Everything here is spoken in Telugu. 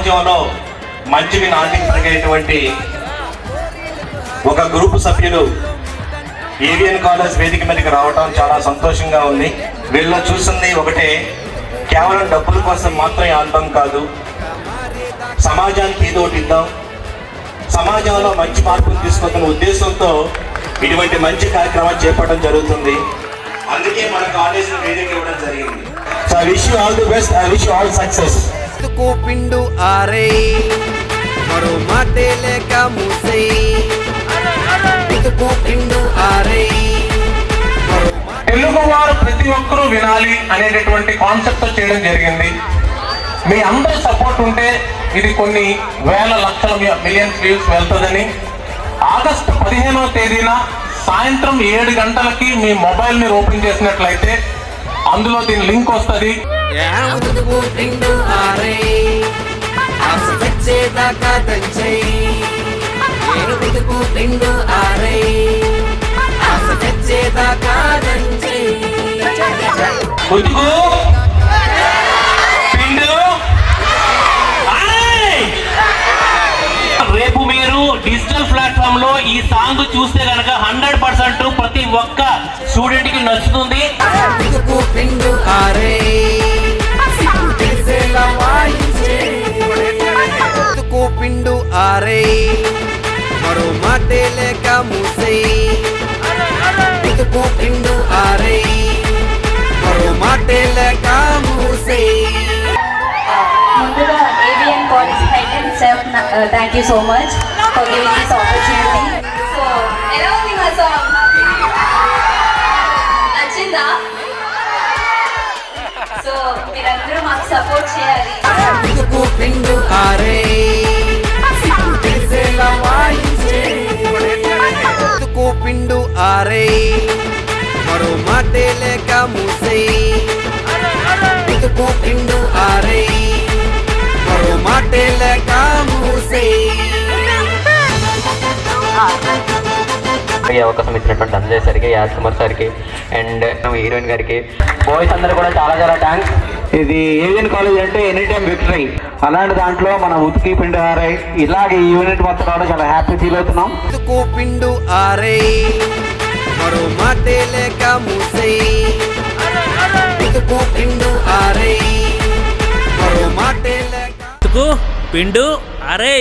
సమాజంలో మంచిని నాటి పెరిగేటువంటి ఒక గ్రూపు సభ్యులు ఏవిఎన్ కాలేజ్ వేదిక మీదకి రావడం చాలా సంతోషంగా ఉంది. వీళ్ళు చూసింది ఒకటే, కేవలం డబ్బుల కోసం మాత్రం ఆడటం కాదు, సమాజానికి ఏదో ఒకటి ఇద్దాం, సమాజంలో మంచి మార్పులు తీసుకొస్తున్న ఉద్దేశంతో ఇటువంటి మంచి కార్యక్రమాలు చేపట్టడం జరుగుతుంది. అందుకే మన కాలేజ్ వేదిక ఇవ్వడం జరిగింది. So I wish you all the best, I wish you all success. పిండు ఆరే మరో మాటే లేక మూసే పిండు ఆరే. తెలుగు వారు ప్రతి ఒక్కరూ వినాలి అనేటటువంటి కాన్సెప్ట్ చేయడం జరిగింది. మీ అందరి సపోర్ట్ ఉంటే ఇది కొన్ని వేల లక్షల మిలియన్స్ వ్యూస్ వెళ్తుందని. ఆగస్టు 15వ తేదీన సాయంత్రం 7 గంటలకి మీ మొబైల్ని ఓపెన్ చేసినట్లయితే అందులో దీని లింక్ వస్తుంది. రేపు మీరు డిజిటల్ ప్లాట్ఫామ్ లో ఈ సాంగ్ చూస్తే కనుక 100% ప్రతి ఒక్క స్టూడెంట్ కి నచ్చుతుంది. పిండు ఆరే మరో మాటే లేక మూసే పిండు ఆరే మరో మాటే లేక మూసే. ముందుగా AVN college head and self thank you so much for giving this opportunity. So ఎలా ఉంది మా సాంగ్? నచ్చిందా? సో మీరందరూ మాకు సపోర్ట్ చేయాలి. పిండు ఆరే పిండు ఆరే మరో మాటే లేక మూసే పిండు ఆరే మరో మాటే లేక మూసే. ఈ అవకాశం ఇచ్చినటువంటి అంజయ్ సార్కి, యాజ్ కుమార్ సార్కి అండ్ హీరోయిన్ గారికి, బాయ్స్ అందరూ కూడా చాలా చాలా థ్యాంక్స్. ఇది ఏవిఎన్ కాలేజ్ అంటే ఎనీ టైం విక్టరీ. అలాంటి దాంట్లో మన ఉతికి పిండి ఆరే ఇలాగే ఈ యూనిట్ మొత్తం కూడా చాలా హ్యాపీ ఫీల్ అవుతున్నాం. పిండు ఆరే మరో మాటే లేక మూసే పిండు ఆరే మరో మాటే లేక పిండు ఆరే.